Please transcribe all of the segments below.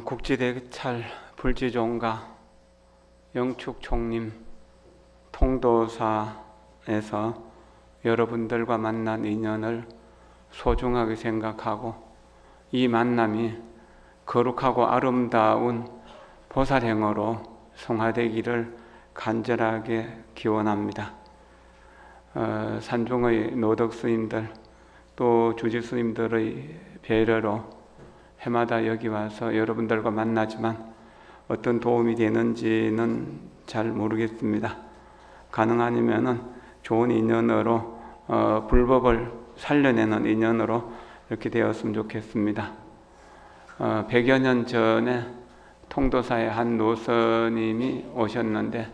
국지대찰 불지종가 영축총림 통도사에서 여러분들과 만난 인연을 소중하게 생각하고 이 만남이 거룩하고 아름다운 보살행어로 성화되기를 간절하게 기원합니다. 산중의 노덕스님들 또 주지스님들의 배려로 해마다 여기 와서 여러분들과 만나지만 어떤 도움이 되는지는 잘 모르겠습니다. 가능하면은 좋은 인연으로 불법을 살려내는 인연으로 이렇게 되었으면 좋겠습니다. 100여 년 전에 통도사의 한 노스님이 오셨는데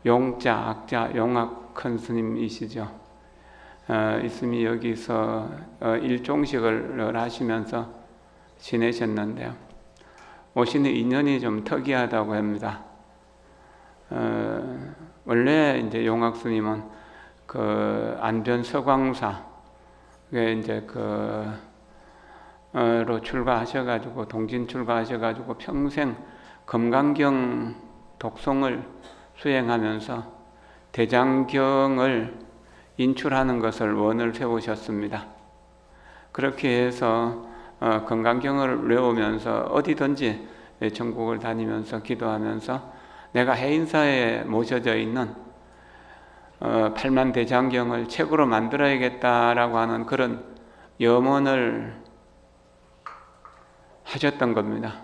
용자, 악자, 용악 큰 스님이시죠. 이스님이 여기서 일종식을 하시면서 지내셨는데요. 오시는 인연이 좀 특이하다고 합니다. 원래 이제 용악 스님은 그 안변 서광사 이제 로 출가하셔가지고 동진 출가하셔가지고 평생 금강경 독송을 수행하면서 대장경을 인출하는 것을 원을 세우셨습니다. 그렇게 해서 금강경을 외우면서 어디든지 전국을 다니면서 기도하면서 내가 해인사에 모셔져 있는 8만 대장경을 책으로 만들어야겠다라고 하는 그런 염원을 하셨던 겁니다.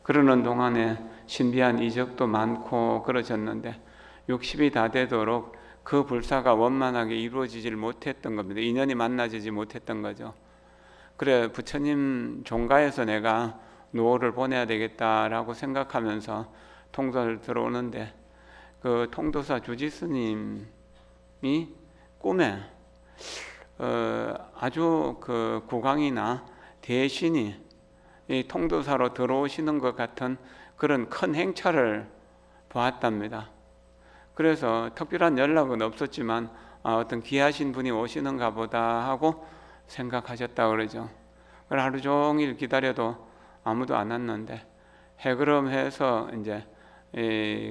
그러는 동안에 신비한 이적도 많고 그러셨는데 60이 다 되도록 그 불사가 원만하게 이루어지질 못했던 겁니다. 인연이 만나지지 못했던 거죠. 그래 부처님 종가에서 내가 노를 보내야 되겠다라고 생각하면서 통도사를 들어오는데 그 통도사 주지스님이 꿈에 아주 그 국왕이나 대신이 이 통도사로 들어오시는 것 같은 그런 큰 행차를 보았답니다. 그래서 특별한 연락은 없었지만 어떤 귀하신 분이 오시는가 보다 하고 생각하셨다고 그러죠. 하루 종일 기다려도 아무도 안 왔는데 해그름해서 이제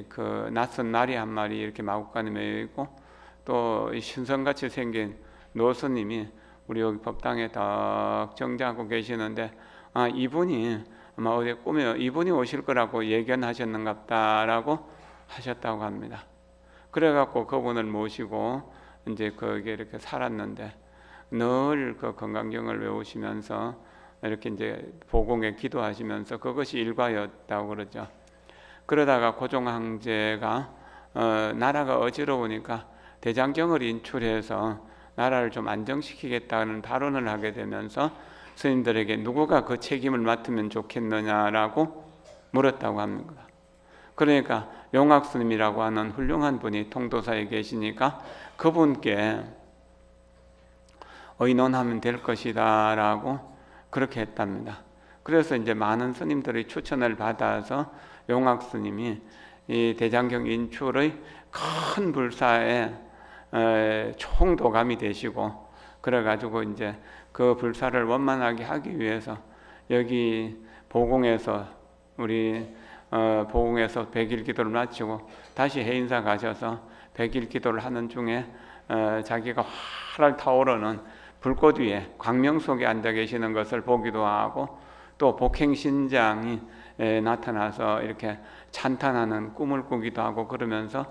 그 낯선 나리 한 마리 이렇게 마구간에 메이고 또 신선같이 생긴 노스님이 우리 여기 법당에 딱 정지하고 계시는데 이분이 아마 어디 꿈에 이분이 오실 거라고 예견하셨는갑다라고 하셨다고 합니다. 그래갖고 그분을 모시고 이제 거기에 이렇게 살았는데 늘 그 건강경을 외우시면서 이렇게 이제 보공에 기도하시면서 그것이 일과였다고 그러죠. 그러다가 고종 황제가 나라가 어지러우니까 대장경을 인출해서 나라를 좀 안정시키겠다는 발언을 하게 되면서 스님들에게 누구가 그 책임을 맡으면 좋겠느냐라고 물었다고 합니다. 그러니까 용악 스님이라고 하는 훌륭한 분이 통도사에 계시니까 그분께 의논하면 될 것이다 라고 그렇게 했답니다. 그래서 이제 많은 스님들의 추천을 받아서 용악 스님이 이 대장경 인출의 큰 불사에 총도감이 되시고 그래가지고 이제 그 불사를 원만하게 하기 위해서 여기 보공에서 우리 보공에서 100일 기도를 마치고 다시 해인사 가셔서 100일 기도를 하는 중에 자기가 활활 타오르는 불꽃 위에 광명 속에 앉아 계시는 것을 보기도 하고 또 복행신장이 나타나서 이렇게 찬탄하는 꿈을 꾸기도 하고 그러면서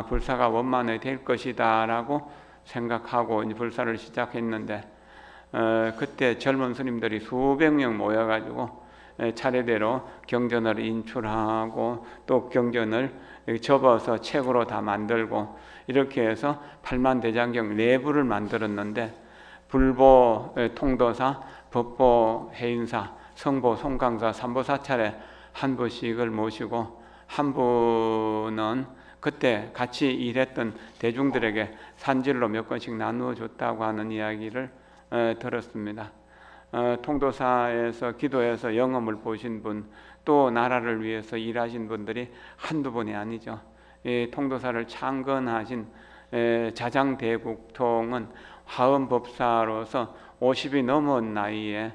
불사가 원만히 될 것이다 라고 생각하고 이제 불사를 시작했는데 그때 젊은 스님들이 수백 명 모여가지고 차례대로 경전을 인출하고 또 경전을 접어서 책으로 다 만들고 이렇게 해서 8만 대장경 4부를 만들었는데 불보 통도사, 법보 해인사, 성보 송강사 3보사찰에 한 부씩을 모시고 한 부는 그때 같이 일했던 대중들에게 산질로 몇 권씩 나누어 줬다고 하는 이야기를 들었습니다. 통도사에서 기도해서 영험을 보신 분, 또 나라를 위해서 일하신 분들이 한두 분이 아니죠. 이 통도사를 창건하신 자장대국통은 화엄법사로서 50이 넘은 나이에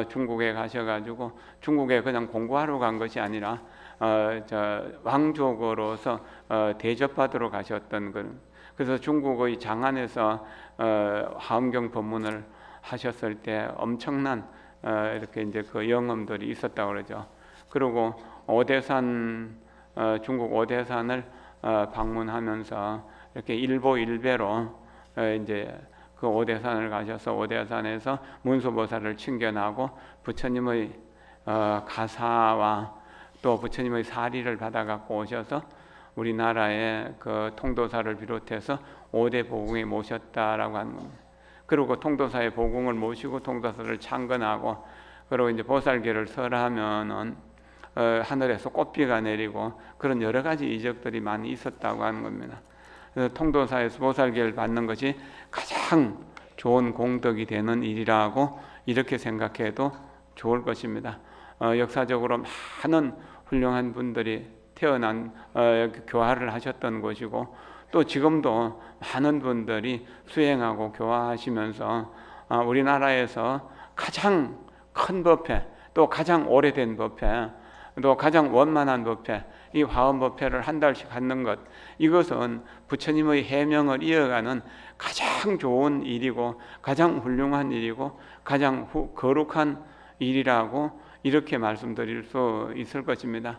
중국에 가셔가지고 중국에 그냥 공부하러 간 것이 아니라 왕족으로서 대접받으러 가셨던 것. 그래서 중국의 장안에서 화엄경 법문을 하셨을 때 엄청난 이렇게 이제 그 영험들이 있었다고 그러죠. 그리고 오대산 중국 오대산을 방문하면서 이렇게 일보일배로 이제 그 오대산을 가셔서 오대산에서 문수보살을 친견하고 부처님의 가사와 또 부처님의 사리를 받아갖고 오셔서 우리나라의 그 통도사를 비롯해서 5대 보궁에 모셨다라고 하는 겁니다. 그리고 통도사의 보궁을 모시고 통도사를 창건하고 그리고 이제 보살계를 설하면은 하늘에서 꽃비가 내리고 그런 여러 가지 이적들이 많이 있었다고 하는 겁니다. 그래서 통도사에서 보살계를 받는 것이 가장 좋은 공덕이 되는 일이라고 이렇게 생각해도 좋을 것입니다. 역사적으로 많은 훌륭한 분들이 태어난 교화를 하셨던 곳이고 또 지금도 많은 분들이 수행하고 교화하시면서 우리나라에서 가장 큰 법회 또 가장 오래된 법회 또 가장 원만한 법회 이 화엄법회를 한 달씩 하는 것 이것은 부처님의 해명을 이어가는 가장 좋은 일이고 가장 훌륭한 일이고 가장 거룩한 일이라고 이렇게 말씀드릴 수 있을 것입니다.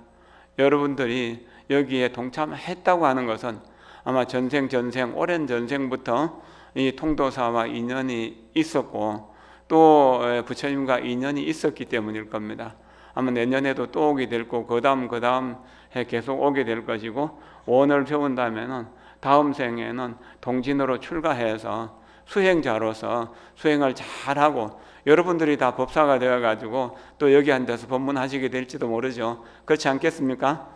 여러분들이 여기에 동참했다고 하는 것은 아마 전생 오랜 전생부터 이 통도사와 인연이 있었고 또 부처님과 인연이 있었기 때문일 겁니다. 아마 내년에도 또 오게 될 거고 그 다음 해 계속 오게 될 것이고 원을 배운다면은 다음 생에는 동진으로 출가해서 수행자로서 수행을 잘하고 여러분들이 다 법사가 되어가지고 또 여기 앉아서 법문하시게 될지도 모르죠. 그렇지 않겠습니까?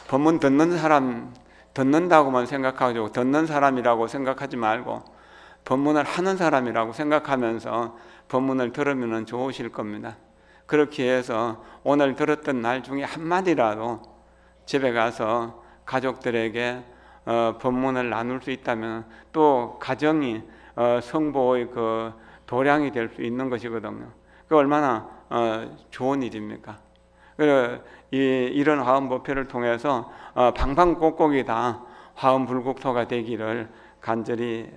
법문 듣는 사람 듣는다고만 생각하고 듣는 사람이라고 생각하지 말고 법문을 하는 사람이라고 생각하면서 법문을 들으면 좋으실 겁니다. 그렇게 해서 오늘 들었던 날 중에 한마디라도 집에 가서 가족들에게 법문을 나눌 수 있다면 또 가정이 성보의 그 도량이 될 수 있는 것이거든요. 그 얼마나 좋은 일입니까? 이런 화엄법회를 통해서 방방곡곡이 다 화엄불국토가 되기를 간절히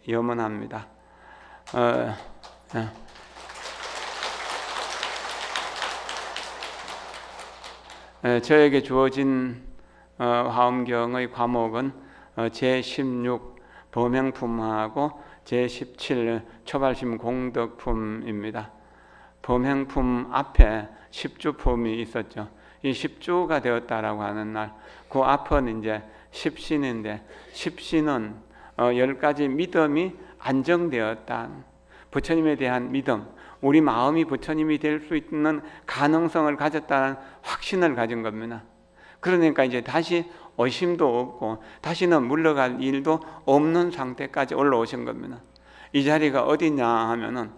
염원합니다. 저에게 주어진 화엄경의 과목은 제16 범행품하고 제17 초발심 공덕품입니다. 범행품 앞에 10주품이 있었죠. 이 10주가 되었다라고 하는 날, 그 앞은 이제 10신인데 10신은 10가지 믿음이 안정되었다. 부처님에 대한 믿음, 우리 마음이 부처님이 될 수 있는 가능성을 가졌다는 확신을 가진 겁니다. 그러니까 이제 다시 의심도 없고 다시는 물러갈 일도 없는 상태까지 올라오신 겁니다. 이 자리가 어디냐 하면은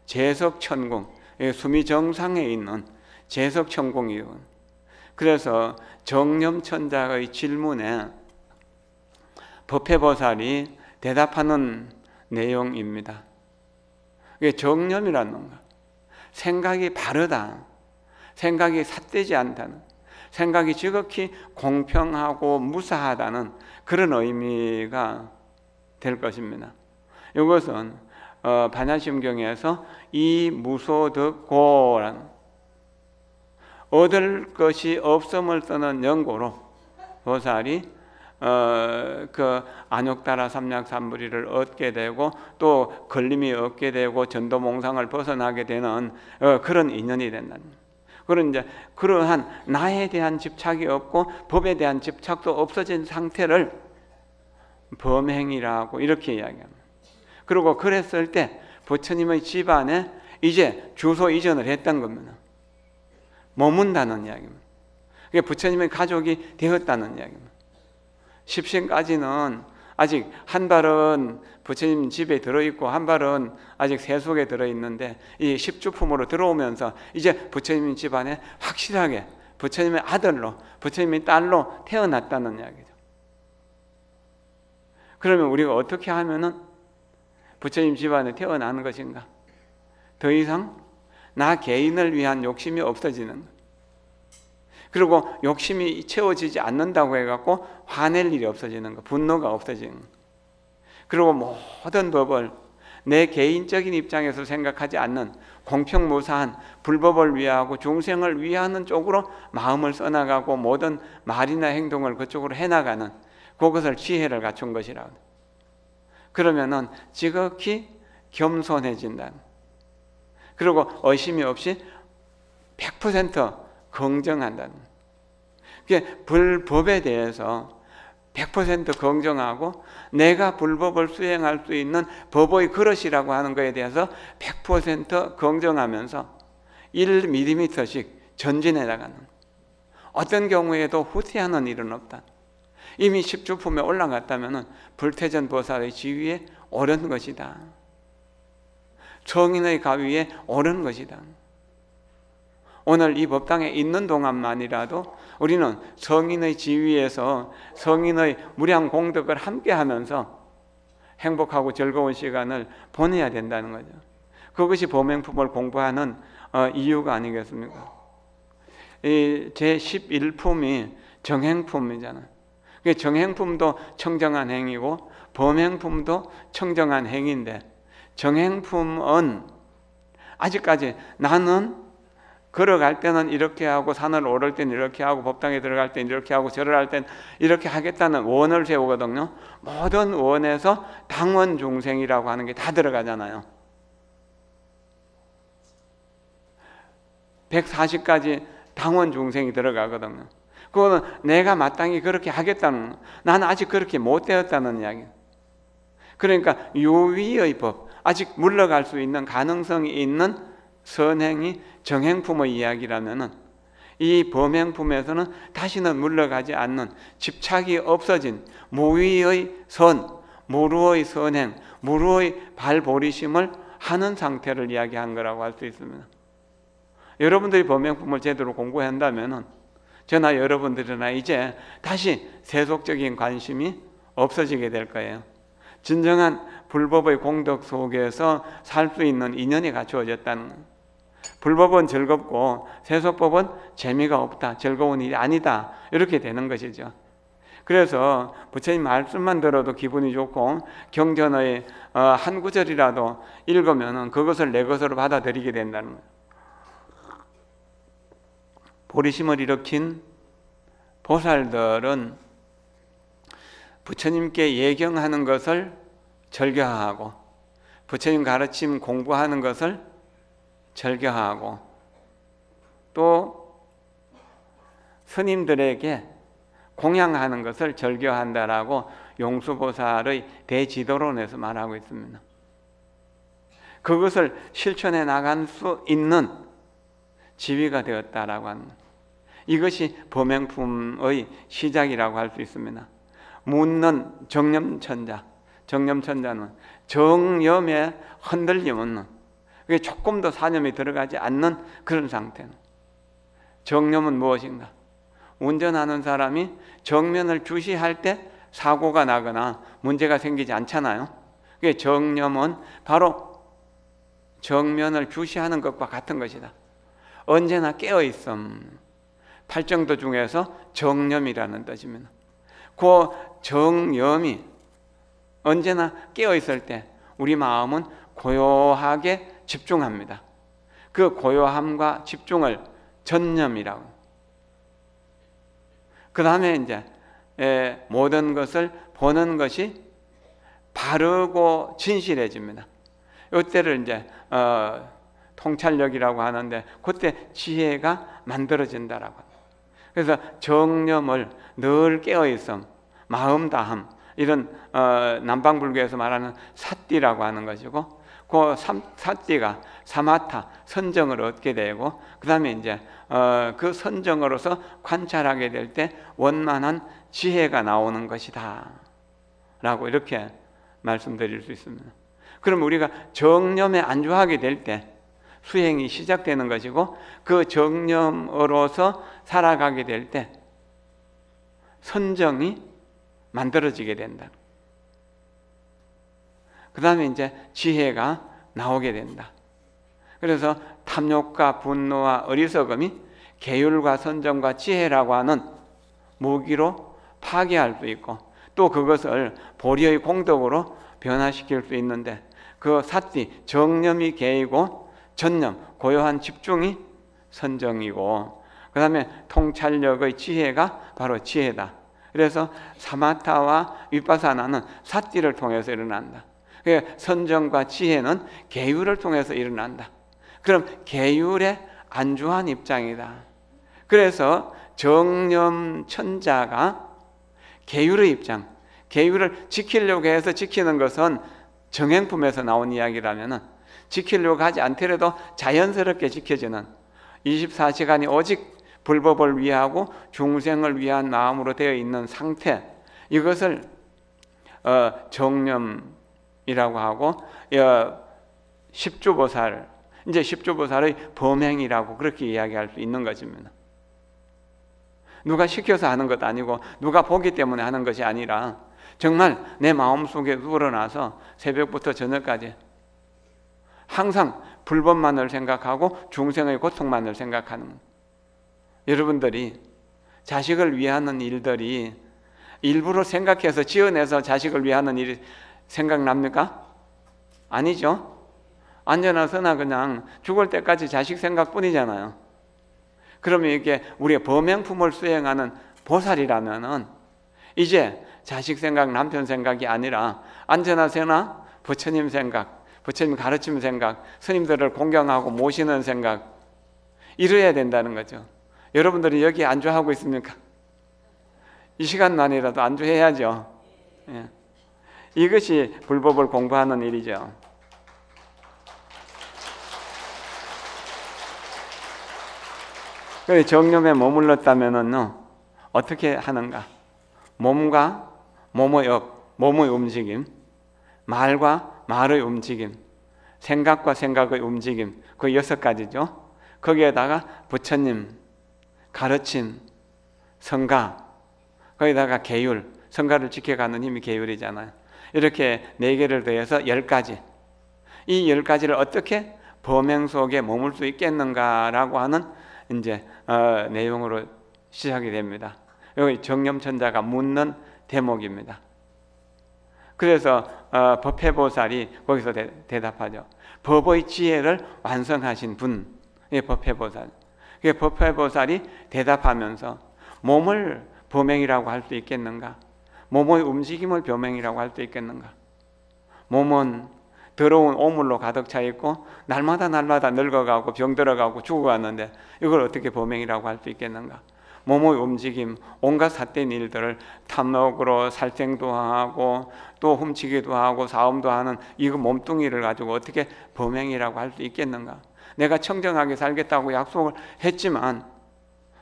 제석천궁, 수미 정상에 있는 제석천궁이요. 그래서 정념천자의 질문에 법회보살이 대답하는 내용입니다. 이게 정념이라는 건가? 생각이 바르다, 생각이 삿되지 않다는, 생각이 지극히 공평하고 무사하다는 그런 의미가 될 것입니다. 이것은 반야심경에서 이 무소득고라는 얻을 것이 없음을 쓰는 연고로 보살이 그 안욕다라 삼략삼부리를 얻게 되고 또 걸림이 얻게 되고 전도몽상을 벗어나게 되는 그런 인연이 된다는. 그런 이제 그러한 나에 대한 집착이 없고 법에 대한 집착도 없어진 상태를 범행이라고 이렇게 이야기합니다. 그리고 그랬을 때 부처님의 집안에 이제 주소 이전을 했던 겁니다. 머문다는 이야기입니다. 그게 부처님의 가족이 되었다는 이야기입니다. 10신까지는 아직 한 발은 부처님 집에 들어있고 한 발은 아직 세속에 들어있는데 이 10주품으로 들어오면서 이제 부처님 집안에 확실하게 부처님의 아들로 부처님의 딸로 태어났다는 이야기죠. 그러면 우리가 어떻게 하면은 부처님 집안에 태어나는 것인가? 더 이상 나 개인을 위한 욕심이 없어지는 것. 그리고 욕심이 채워지지 않는다고 해갖고 화낼 일이 없어지는 것, 분노가 없어지는 것. 그리고 모든 법을 내 개인적인 입장에서 생각하지 않는 공평무사한 불법을 위하고 중생을 위하는 쪽으로 마음을 써나가고 모든 말이나 행동을 그쪽으로 해나가는 그것을 지혜를 갖춘 것이라고. 그러면은 지극히 겸손해진다. 그리고 의심이 없이 100% 긍정한다는. 그게 불법에 대해서 100% 긍정하고 내가 불법을 수행할 수 있는 법의 그릇이라고 하는 것에 대해서 100% 긍정하면서 1mm씩 전진해 나가는. 어떤 경우에도 후퇴하는 일은 없다. 이미 십주품에 올라갔다면 불태전 보살의 지위에 오른 것이다. 성인의 가위에 오른 것이다. 오늘 이 법당에 있는 동안만이라도 우리는 성인의 지위에서 성인의 무량 공덕을 함께 하면서 행복하고 즐거운 시간을 보내야 된다는 거죠. 그것이 범행품을 공부하는 이유가 아니겠습니까? 이 제11품이 정행품이잖아요. 정행품도 청정한 행위고 범행품도 청정한 행위인데, 정행품은 아직까지 나는 걸어갈 때는 이렇게 하고 산을 오를 때는 이렇게 하고 법당에 들어갈 때는 이렇게 하고 절을 할 때는 이렇게 하겠다는 원을 세우거든요. 모든 원에서 당원 중생이라고 하는 게 다 들어가잖아요. 140가지 당원 중생이 들어가거든요. 그거는 내가 마땅히 그렇게 하겠다는, 나는 아직 그렇게 못 되었다는 이야기. 그러니까 유위의 법, 아직 물러갈 수 있는 가능성이 있는 선행이 정행품의 이야기라면은, 이 범행품에서는 다시는 물러가지 않는 집착이 없어진 무위의 선, 무루의 선행, 무루의 발보리심을 하는 상태를 이야기한 거라고 할 수 있습니다. 여러분들이 범행품을 제대로 공부한다면은 저나 여러분들이나 이제 다시 세속적인 관심이 없어지게 될 거예요. 진정한 불법의 공덕 속에서 살 수 있는 인연이 갖추어졌다는 거예요. 불법은 즐겁고 세속법은 재미가 없다, 즐거운 일이 아니다, 이렇게 되는 것이죠. 그래서 부처님 말씀만 들어도 기분이 좋고 경전의 한 구절이라도 읽으면 그것을 내 것으로 받아들이게 된다는 거예요. 보리심을 일으킨 보살들은 부처님께 예경하는 것을 절교하고 부처님 가르침 공부하는 것을 절교하고 또 스님들에게 공양하는 것을 절교한다라고 용수보살의 대지도론에서 말하고 있습니다. 그것을 실천해 나갈 수 있는 지위가 되었다라고 하는 것. 이것이 범행품의 시작이라고 할 수 있습니다. 묻는 정념천자, 정념천자는 정념에 흔들림 없는, 조금 더 사념이 들어가지 않는 그런 상태는. 정념은 무엇인가? 운전하는 사람이 정면을 주시할 때 사고가 나거나 문제가 생기지 않잖아요. 정념은 바로 정면을 주시하는 것과 같은 것이다. 언제나 깨어있음, 팔정도 중에서 정념이라는 뜻입니다. 그 정념이 언제나 깨어있을 때 우리 마음은 고요하게 집중합니다. 그 고요함과 집중을 전념이라고. 그 다음에 이제 모든 것을 보는 것이 바르고 진실해집니다. 이때를 이제 통찰력이라고 하는데, 그때 지혜가 만들어진다라고 합니다. 그래서 정념을 늘 깨어있음, 마음다함, 이런 남방불교에서 말하는 사띠라고 하는 것이고, 그 사띠가 사마타, 선정을 얻게 되고, 그 다음에 이제 그 선정으로서 관찰하게 될 때 원만한 지혜가 나오는 것이다 라고 이렇게 말씀드릴 수 있습니다. 그럼 우리가 정념에 안주하게 될 때 수행이 시작되는 것이고, 그 정념으로서 살아가게 될 때 선정이 만들어지게 된다. 그 다음에 이제 지혜가 나오게 된다. 그래서 탐욕과 분노와 어리석음이 계율과 선정과 지혜라고 하는 무기로 파괴할 수 있고, 또 그것을 보리의 공덕으로 변화시킬 수 있는데, 그 삿띠 정념이 계이고 전념 고요한 집중이 선정이고, 그 다음에 통찰력의 지혜가 바로 지혜다. 그래서 사마타와 윗바사나는 삿띠를 통해서 일어난다. 선정과 지혜는 계율을 통해서 일어난다. 그럼 계율에 안주한 입장이다. 그래서 정념천자가 계율의 입장, 계율을 지키려고 해서 지키는 것은 정행품에서 나온 이야기라면, 지키려고 하지 않더라도 자연스럽게 지켜지는 24시간이 오직 불법을 위하고 중생을 위한 마음으로 되어 있는 상태, 이것을 정념이라고 하고, 십주보살, 이제 십주보살의 범행이라고 그렇게 이야기할 수 있는 것입니다. 누가 시켜서 하는 것 아니고 누가 보기 때문에 하는 것이 아니라 정말 내 마음속에 우러나서 새벽부터 저녁까지 항상 불법만을 생각하고 중생의 고통만을 생각하는, 여러분들이 자식을 위하는 일들이 일부러 생각해서 지어내서 자식을 위하는 일이 생각납니까? 아니죠. 안전하서나 그냥 죽을 때까지 자식 생각뿐이잖아요. 그러면 이게 우리의 범행품을 수행하는 보살이라면은 이제 자식 생각, 남편 생각이 아니라 안전하서나 부처님 생각, 부처님 가르침 생각, 스님들을 공경하고 모시는 생각, 이래야 된다는 거죠. 여러분들이 여기 안주하고 있습니까? 이 시간만이라도 안주해야죠. 예. 이것이 불법을 공부하는 일이죠. 정념에 머물렀다면은 어떻게 하는가? 몸과 몸의 업, 몸의 움직임, 말과 말의 움직임, 생각과 생각의 움직임, 그 6가지죠. 거기에다가 부처님, 가르침, 성가, 거기다가 계율, 성가를 지켜가는 힘이 계율이잖아요. 이렇게 4개를 더해서 10가지. 이 10가지를 어떻게 범행 속에 머물 수 있겠는가라고 하는 이제 내용으로 시작이 됩니다. 여기 정념천자가 묻는 대목입니다. 그래서 법회보살이 거기서 대답하죠. 법의 지혜를 완성하신 분, 법회보살. 법회보살이 대답하면서 몸을 범행이라고 할 수 있겠는가? 몸의 움직임을 범행이라고 할 수 있겠는가? 몸은 더러운 오물로 가득 차 있고 날마다 늙어가고 병들어가고 죽어가는데 이걸 어떻게 범행이라고 할 수 있겠는가? 몸의 움직임, 온갖 삿된 일들을 탐욕으로 살생도 하고 또 훔치기도 하고 사음도 하는 이거 몸뚱이를 가지고 어떻게 범행이라고 할 수 있겠는가? 내가 청정하게 살겠다고 약속을 했지만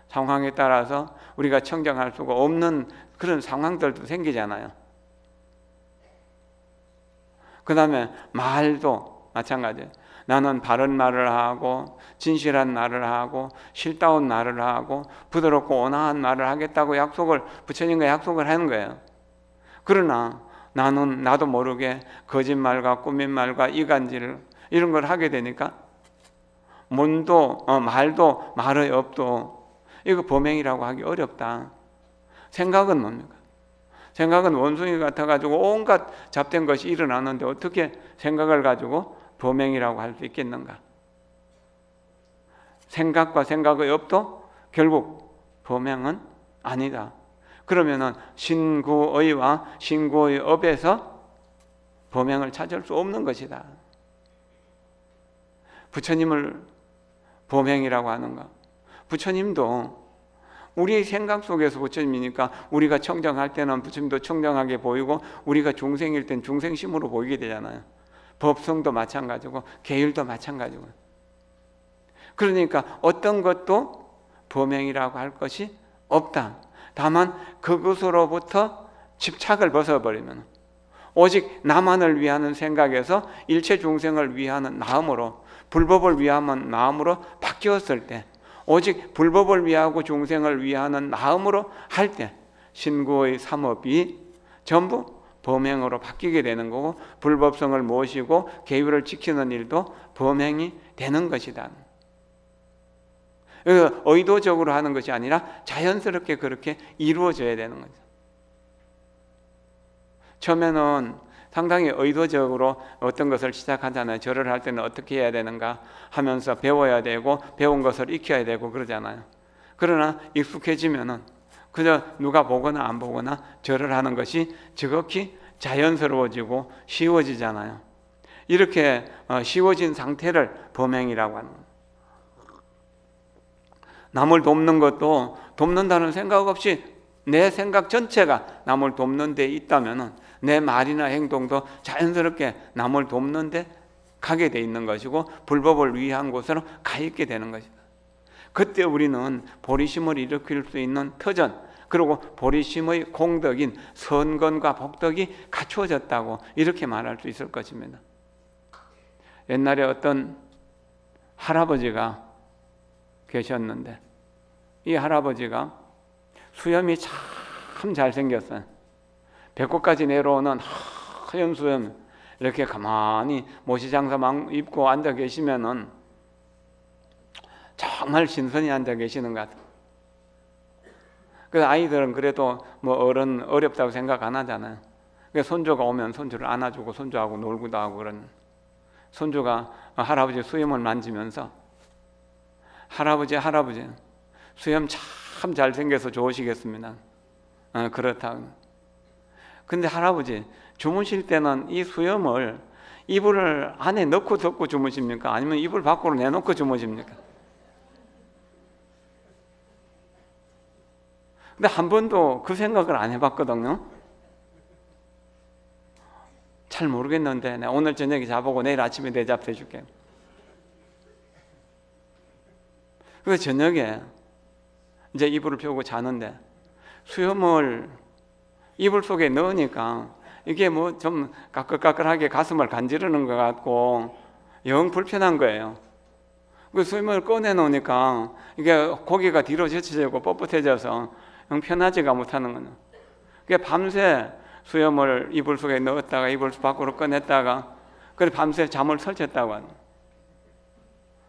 상황에 따라서 우리가 청정할 수가 없는 그런 상황들도 생기잖아요. 그 다음에 말도 마찬가지예요. 나는 바른 말을 하고 진실한 말을 하고 실다운 말을 하고 부드럽고 온화한 말을 하겠다고 부처님과 약속을 하는 거예요. 그러나 나는 나도 모르게 거짓말과 꾸민말과 이간질 이런 걸 하게 되니까 말도 말의 업도 이거 범행이라고 하기 어렵다. 생각은 뭡니까? 생각은 원숭이 같아가지고 온갖 잡된 것이 일어나는데 어떻게 생각을 가지고 범행이라고 할 수 있겠는가? 생각과 생각의 업도 결국 범행은 아니다. 그러면은 신구의와 신구의 업에서 범행을 찾을 수 없는 것이다. 부처님을 범행이라고 하는가? 부처님도 우리 생각 속에서 부처님이니까 우리가 청정할 때는 부처님도 청정하게 보이고 우리가 중생일 땐 중생심으로 보이게 되잖아요. 법성도 마찬가지고 계율도 마찬가지고. 그러니까 어떤 것도 범행이라고 할 것이 없다. 다만 그것으로부터 집착을 벗어버리면 오직 나만을 위하는 생각에서 일체 중생을 위하는 마음으로 불법을 위하는 마음으로 바뀌었을 때 오직 불법을 위하고 중생을 위하는 마음으로 할 때 신구의 삼업이 전부 범행으로 바뀌게 되는 거고, 불법성을 모시고 계율을 지키는 일도 범행이 되는 것이다. 의도적으로 하는 것이 아니라 자연스럽게 그렇게 이루어져야 되는 거죠. 처음에는 상당히 의도적으로 어떤 것을 시작하잖아요. 절을 할 때는 어떻게 해야 되는가 하면서 배워야 되고, 배운 것을 익혀야 되고 그러잖아요. 그러나 익숙해지면은 그저 누가 보거나 안 보거나 절을 하는 것이 지극히 자연스러워지고 쉬워지잖아요. 이렇게 쉬워진 상태를 범행이라고 하는 거예요. 남을 돕는 것도 돕는다는 생각 없이 내 생각 전체가 남을 돕는 데 있다면 내 말이나 행동도 자연스럽게 남을 돕는 데 가게 돼 있는 것이고, 불법을 위한 곳으로 가 있게 되는 것이다. 그때 우리는 보리심을 일으킬 수 있는 터전, 그리고 보리심의 공덕인 선건과 복덕이 갖추어졌다고 이렇게 말할 수 있을 것입니다. 옛날에 어떤 할아버지가 계셨는데, 이 할아버지가 수염이 참 잘생겼어요. 배꼽까지 내려오는 하얀 수염, 이렇게 가만히 모시장사만 입고 앉아 계시면은 정말 신선히 앉아 계시는 것 같아요. 그 아이들은 그래도 뭐 어른 어렵다고 생각 안 하잖아요. 손주가 오면 손주를 안아주고 손주하고 놀기도 하고 그런. 손주가 할아버지 수염을 만지면서 할아버지 수염 참 잘생겨서 좋으시겠습니다. 그렇다고. 근데 할아버지 주무실 때는 이 수염을 이불을 안에 넣고 덮고 주무십니까? 아니면 이불 밖으로 내놓고 주무십니까? 근데 한 번도 그 생각을 안 해봤거든요. 잘 모르겠는데 내가 오늘 저녁에 자보고 내일 아침에 대접해 줄게. 그래서 저녁에 이제 이불을 펴고 자는데 수염을 이불 속에 넣으니까 이게 뭐 좀 까끌까끌하게 가슴을 간지르는 것 같고 영 불편한 거예요. 그 수염을 꺼내 놓으니까 이게 고개가 뒤로 젖혀지고 뻣뻣해져서 영 편하지가 못하는 거예요. 그게 밤새 수염을 이불 속에 넣었다가 이불 밖으로 꺼냈다가 그래 밤새 잠을 설쳤다고 하는.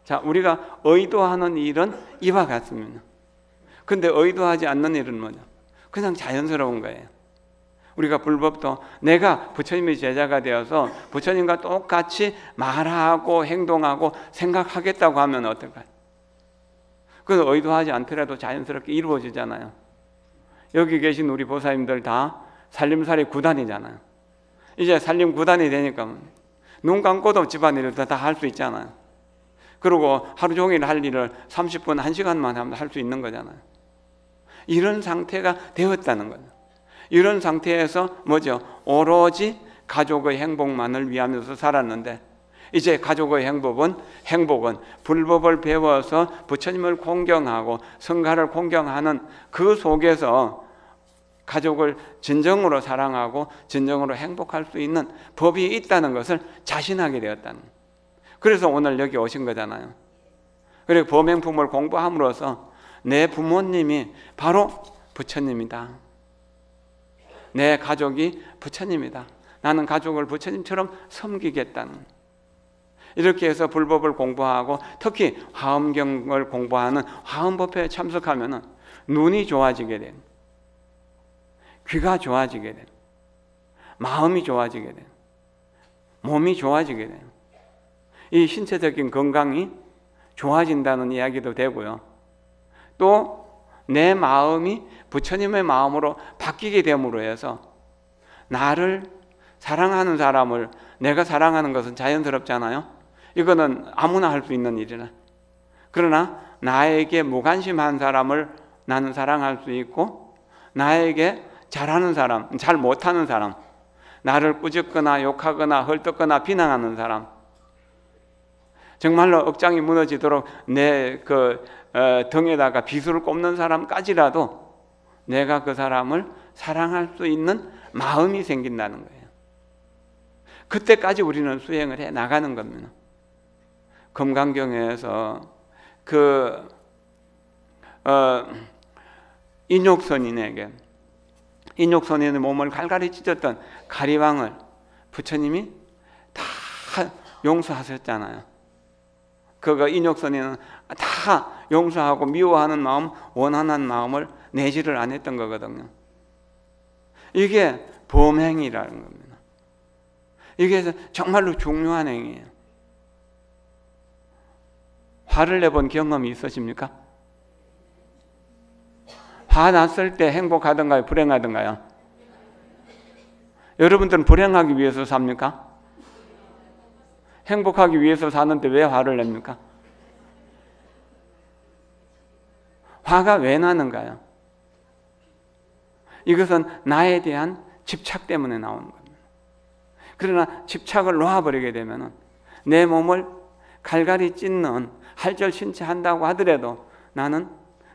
자, 우리가 의도하는 일은 이와 같습니다. 근데 의도하지 않는 일은 뭐냐? 그냥 자연스러운 거예요. 우리가 불법도 내가 부처님의 제자가 되어서 부처님과 똑같이 말하고 행동하고 생각하겠다고 하면 어떨까요? 그건 의도하지 않더라도 자연스럽게 이루어지잖아요. 여기 계신 우리 보살님들 다 살림살이 9단이잖아요. 이제 살림 9단이 되니까 눈 감고도 집안일을 다 할 수 있잖아요. 그리고 하루 종일 할 일을 30분, 1시간만 하면 할 수 있는 거잖아요. 이런 상태가 되었다는 거예요. 이런 상태에서 뭐죠? 오로지 가족의 행복만을 위하면서 살았는데 이제 가족의 행복은 불법을 배워서 부처님을 공경하고 성가를 공경하는 그 속에서 가족을 진정으로 사랑하고 진정으로 행복할 수 있는 법이 있다는 것을 자신하게 되었다는 거예요. 그래서 오늘 여기 오신 거잖아요. 그리고 범행품을 공부함으로써 내 부모님이 바로 부처님이다. 내 가족이 부처님이다. 나는 가족을 부처님처럼 섬기겠다는. 이렇게 해서 불법을 공부하고 특히 화엄경을 공부하는 화엄법회에 참석하면 눈이 좋아지게 된, 귀가 좋아지게 된, 마음이 좋아지게 된, 몸이 좋아지게 된, 이 신체적인 건강이 좋아진다는 이야기도 되고요. 또 내 마음이 부처님의 마음으로 바뀌게 됨으로 해서 나를 사랑하는 사람을 내가 사랑하는 것은 자연스럽잖아요. 이거는 아무나 할 수 있는 일이라. 그러나 나에게 무관심한 사람을 나는 사랑할 수 있고, 나에게 잘하는 사람, 잘 못하는 사람, 나를 꾸짖거나 욕하거나 헐뜯거나 비난하는 사람, 정말로 억장이 무너지도록 내 등에다가 비수를 꼽는 사람까지라도 내가 그 사람을 사랑할 수 있는 마음이 생긴다는 거예요. 그때까지 우리는 수행을 해 나가는 겁니다. 금강경에서 인욕선인에게 인욕소년의 몸을 갈갈이 찢었던 가리왕을 부처님이 다 용서하셨잖아요. 그가 인욕소년은 다 용서하고 미워하는 마음, 원하는 마음을 내지를 안 했던 거거든요. 이게 범행이라는 겁니다. 이게 정말로 중요한 행위예요. 화를 내본 경험이 있으십니까? 화났을 때 행복하던가요? 불행하던가요? 여러분들은 불행하기 위해서 삽니까? 행복하기 위해서 사는데 왜 화를 냅니까? 화가 왜 나는가요? 이것은 나에 대한 집착 때문에 나오는 겁니다. 그러나 집착을 놓아버리게 되면 내 몸을 갈갈이 찢는 할절신체한다고 하더라도 나는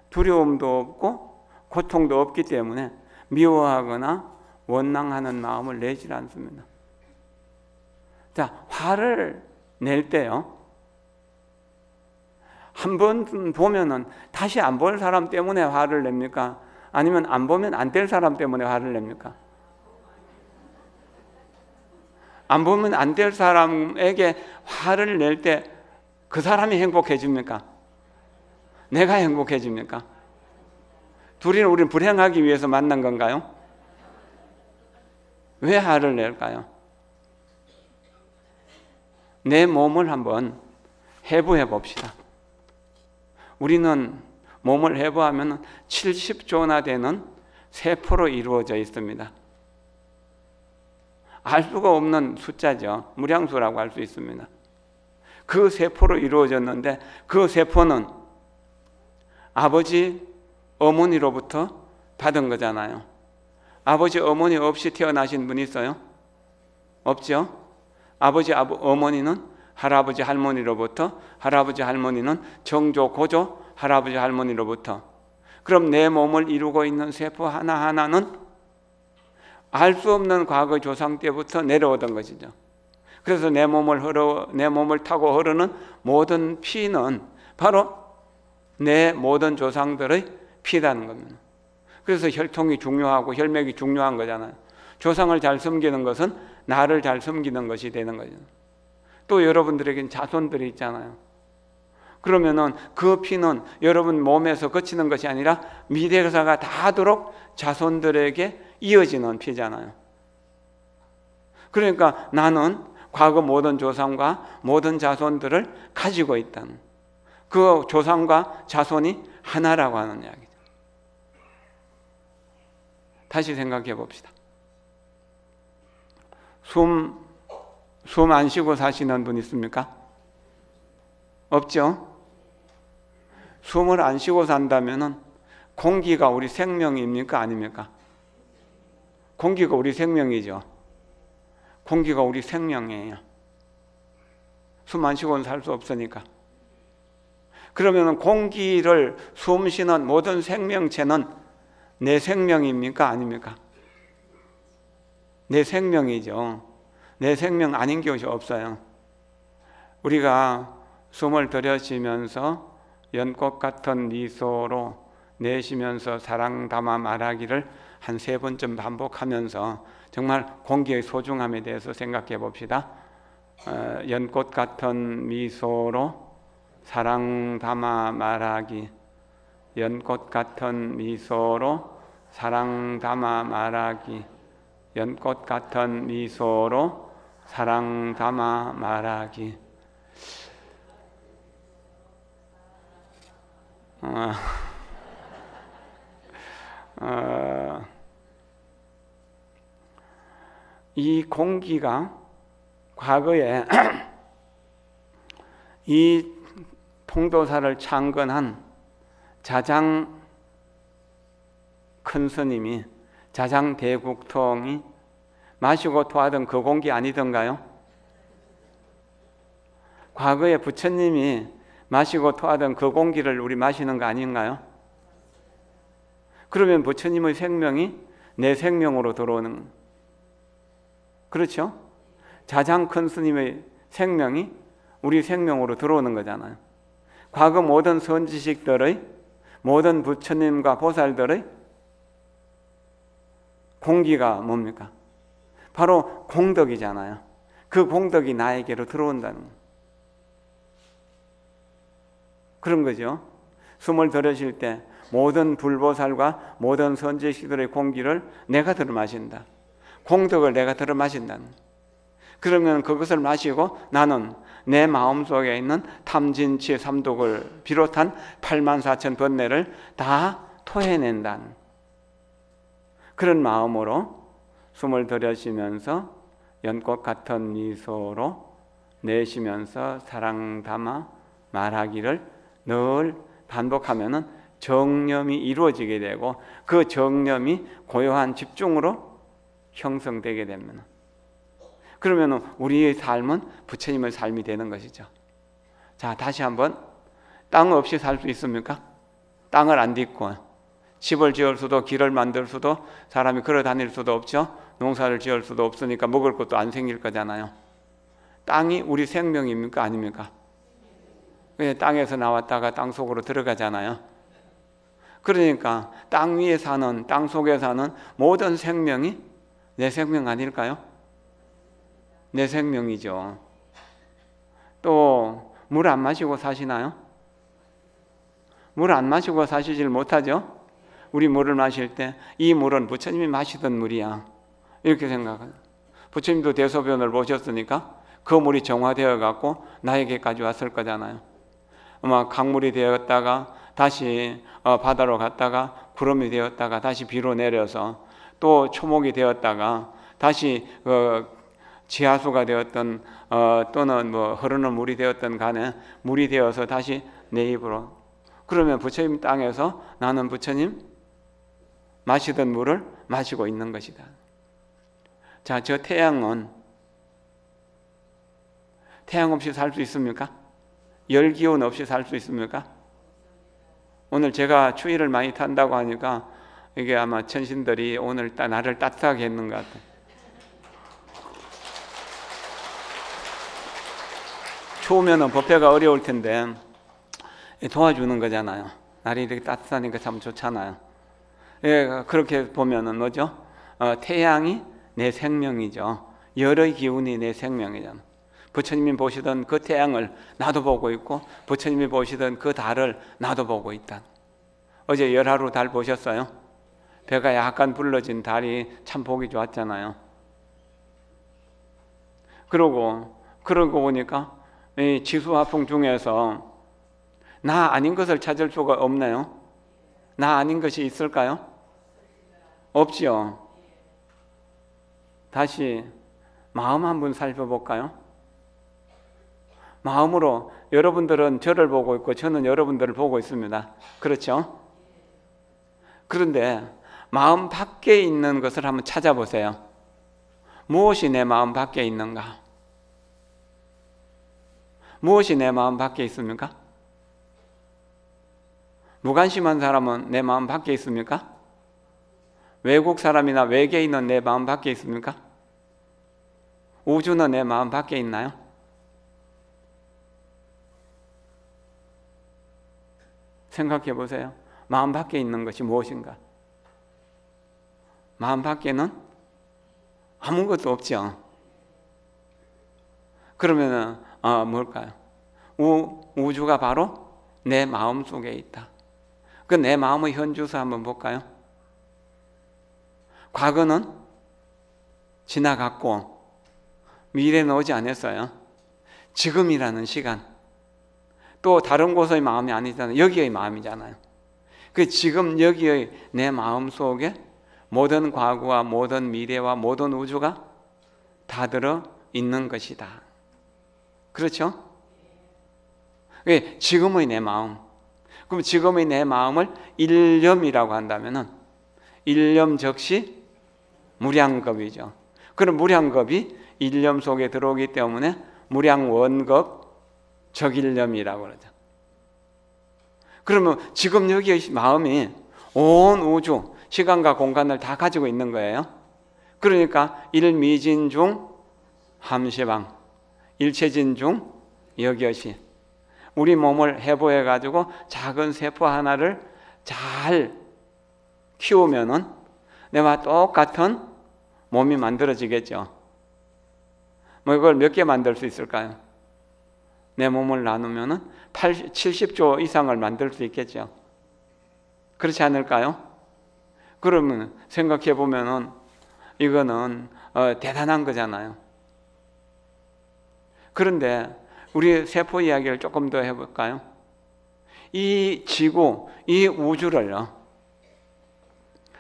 두려움도 없고 고통도 없기 때문에 미워하거나 원망하는 마음을 내질 않습니다. 자, 화를 낼 때요, 한 번 보면은 다시 안 볼 사람 때문에 화를 냅니까? 아니면 안 보면 안 될 사람 때문에 화를 냅니까? 안 보면 안 될 사람에게 화를 낼 때 그 사람이 행복해집니까? 내가 행복해집니까? 둘이는 우리는 불행하기 위해서 만난 건가요? 왜 화를 낼까요? 내 몸을 한번 해부해 봅시다. 우리는 몸을 해부하면 70조나 되는 세포로 이루어져 있습니다. 알 수가 없는 숫자죠. 무량수라고 할 수 있습니다. 그 세포로 이루어졌는데 그 세포는 아버지, 어머니로부터 받은 거잖아요. 아버지, 어머니 없이 태어나신 분 있어요? 없죠? 아버지, 어머니는 할아버지, 할머니로부터, 할아버지, 할머니는 정조, 고조, 할아버지, 할머니로부터. 그럼 내 몸을 이루고 있는 세포 하나하나는 알 수 없는 과거 조상 때부터 내려오던 것이죠. 그래서 내 몸을 타고 흐르는 모든 피는 바로 내 모든 조상들의 피라는 겁니다. 그래서 혈통이 중요하고 혈맥이 중요한 거잖아요. 조상을 잘 섬기는 것은 나를 잘 섬기는 것이 되는 거죠. 또 여러분들에겐 자손들이 있잖아요. 그러면은 그 피는 여러분 몸에서 거치는 것이 아니라 미래사가 닿도록 자손들에게 이어지는 피잖아요. 그러니까 나는 과거 모든 조상과 모든 자손들을 가지고 있다는, 그 조상과 자손이 하나라고 하는 이야기죠. 다시 생각해 봅시다. 숨 안 쉬고 사시는 분 있습니까? 없죠? 숨을 안 쉬고 산다면 공기가 우리 생명입니까? 아닙니까? 공기가 우리 생명이죠. 공기가 우리 생명이에요. 숨 안 쉬고는 살 수 없으니까. 그러면 공기를 숨 쉬는 모든 생명체는 내 생명입니까? 아닙니까? 내 생명이죠. 내 생명 아닌 것이 없어요. 우리가 숨을 들여쉬면서 연꽃 같은 미소로 내쉬면서 사랑 담아 말하기를 한 3번쯤 반복하면서 정말 공기의 소중함에 대해서 생각해 봅시다. 연꽃 같은 미소로 사랑 담아 말하기, 연꽃 같은 미소로 사랑 담아 말하기, 연꽃 같은 미소로 사랑 담아 말하기. 이 공기가 과거에 이 통도사를 창건한 자장 큰 스님이, 자장 대국통이 마시고 토하던 그 공기 아니던가요? 과거에 부처님이 마시고 토하던 그 공기를 우리 마시는 거 아닌가요? 그러면 부처님의 생명이 내 생명으로 들어오는, 그렇죠? 자장 큰 스님의 생명이 우리 생명으로 들어오는 거잖아요. 과거 모든 선지식들의, 모든 부처님과 보살들의 공기가 뭡니까? 바로 공덕이잖아요. 그 공덕이 나에게로 들어온다는 그런 거죠. 숨을 들이쉴 때 모든 불보살과 모든 선지식들의 공기를 내가 들어 마신다. 공덕을 내가 들어 마신다는. 그러면 그것을 마시고 나는 내 마음속에 있는 탐진치 삼독을 비롯한 84,000 번뇌를 다 토해낸다는 그런 마음으로 숨을 들이쉬면서 연꽃 같은 미소로 내쉬면서 사랑 담아 말하기를 늘 반복하면은 정념이 이루어지게 되고 그 정념이 고요한 집중으로 형성되게 됩니다. 그러면 우리의 삶은 부처님의 삶이 되는 것이죠. 자, 다시 한번. 땅 없이 살 수 있습니까? 땅을 안 딛고 집을 지을 수도 길을 만들 수도 사람이 걸어 다닐 수도 없죠. 농사를 지을 수도 없으니까 먹을 것도 안 생길 거잖아요. 땅이 우리 생명입니까? 아닙니까? 땅에서 나왔다가 땅 속으로 들어가잖아요. 그러니까 땅 위에 사는, 땅 속에 사는 모든 생명이 내 생명 아닐까요? 내 생명이죠. 또 물 안 마시고 사시나요? 물 안 마시고 사시질 못하죠? 우리 물을 마실 때 이 물은 부처님이 마시던 물이야 이렇게 생각해요. 부처님도 대소변을 보셨으니까 그 물이 정화되어 갖고 나에게까지 왔을 거잖아요. 아마 강물이 되었다가 다시 바다로 갔다가 구름이 되었다가 다시 비로 내려서 또 초목이 되었다가 다시 지하수가 되었던 또는 뭐 흐르는 물이 되었던 간에 물이 되어서 다시 내 입으로. 그러면 부처님 땅에서 나는 부처님 마시던 물을 마시고 있는 것이다. 자, 저 태양은 태양 없이 살 수 있습니까? 열기운 없이 살 수 있습니까? 오늘 제가 추위를 많이 탄다고 하니까 이게 아마 천신들이 오늘 나를 따뜻하게 했는 것 같아요. 추우면 법회가 어려울 텐데 도와주는 거잖아요. 날이 이렇게 따뜻하니까 참 좋잖아요. 예, 그렇게 보면은 뭐죠? 태양이 내 생명이죠. 열의 기운이 내 생명이잖아. 부처님이 보시던 그 태양을 나도 보고 있고 부처님이 보시던 그 달을 나도 보고 있다. 어제 열하루 달 보셨어요? 배가 약간 불러진 달이 참 보기 좋았잖아요. 그러고 보니까 이 지수화풍 중에서 나 아닌 것을 찾을 수가 없나요? 나 아닌 것이 있을까요? 없지요. 다시 마음 한번 살펴볼까요? 마음으로 여러분들은 저를 보고 있고 저는 여러분들을 보고 있습니다. 그렇죠? 그런데 마음 밖에 있는 것을 한번 찾아보세요. 무엇이 내 마음 밖에 있는가? 무엇이 내 마음 밖에 있습니까? 무관심한 사람은 내 마음 밖에 있습니까? 외국 사람이나 외계인은 내 마음 밖에 있습니까? 우주는 내 마음 밖에 있나요? 생각해 보세요. 마음 밖에 있는 것이 무엇인가? 마음 밖에는 아무것도 없죠. 그러면은 뭘까요? 우주가 바로 내 마음 속에 있다. 그 내 마음의 현주소 한번 볼까요? 과거는 지나갔고 미래는 오지 않았어요. 지금이라는 시간, 또 다른 곳의 마음이 아니잖아요. 여기의 마음이잖아요. 그 지금 여기의 내 마음 속에 모든 과거와 모든 미래와 모든 우주가 다 들어 있는 것이다. 그렇죠? 지금의 내 마음. 그럼 지금의 내 마음을 일념이라고 한다면은 일념 즉시 무량겁이죠. 그럼 무량겁이 일념 속에 들어오기 때문에 무량원겁 적일념이라고 그러죠. 그러면 지금 여기의 마음이 온 우주, 시간과 공간을 다 가지고 있는 거예요. 그러니까 일미진중 함시방, 일체진중 여겨시. 우리 몸을 해부해 가지고 작은 세포 하나를 잘 키우면은 내와 똑같은 몸이 만들어지겠죠. 뭐 이걸 몇 개 만들 수 있을까요? 내 몸을 나누면은 70조 이상을 만들 수 있겠죠. 그렇지 않을까요? 그러면 생각해 보면은 이거는 대단한 거잖아요. 그런데 우리 세포 이야기를 조금 더 해볼까요? 이 지구, 이 우주를요,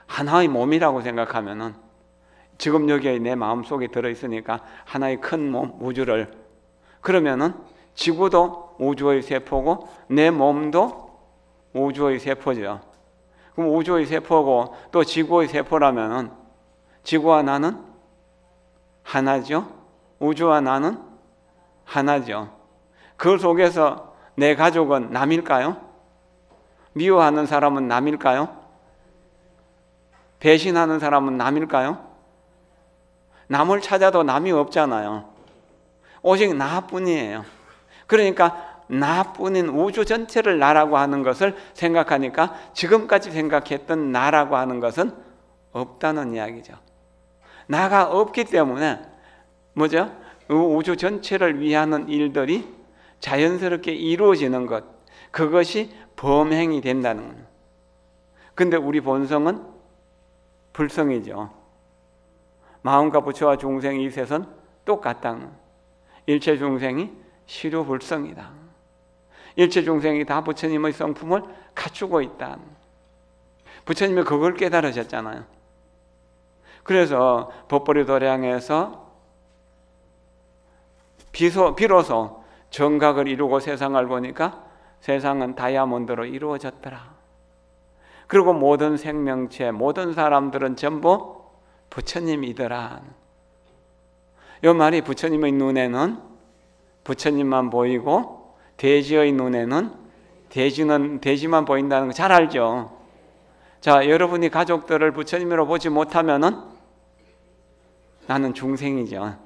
하나의 몸이라고 생각하면은, 지금 여기에 내 마음속에 들어있으니까 하나의 큰 몸, 우주를, 그러면은 지구도 우주의 세포고 내 몸도 우주의 세포죠. 그럼 우주의 세포고 또 지구의 세포라면은 지구와 나는 하나죠. 우주와 나는 하나죠. 그 속에서 내 가족은 남일까요? 미워하는 사람은 남일까요? 배신하는 사람은 남일까요? 남을 찾아도 남이 없잖아요. 오직 나뿐이에요. 그러니까 나뿐인 우주 전체를 나라고 하는 것을 생각하니까 지금까지 생각했던 나라고 하는 것은 없다는 이야기죠. 나가 없기 때문에 뭐죠? 우주 전체를 위하는 일들이 자연스럽게 이루어지는 것, 그것이 범행이 된다는 거예요. 근데 우리 본성은 불성이죠. 마음과 부처와 중생 이 셋은 똑같다는, 일체 중생이 시류불성이다. 일체 중생이 다 부처님의 성품을 갖추고 있다. 부처님이 그걸 깨달으셨잖아요. 그래서 법보리 도량에서 비로소 정각을 이루고 세상을 보니까 세상은 다이아몬드로 이루어졌더라. 그리고 모든 생명체, 모든 사람들은 전부 부처님이더라. 이 말이 부처님의 눈에는 부처님만 보이고 대지의 눈에는 대지만 보인다는 거 잘 알죠. 자, 여러분이 가족들을 부처님으로 보지 못하면은 나는 중생이죠.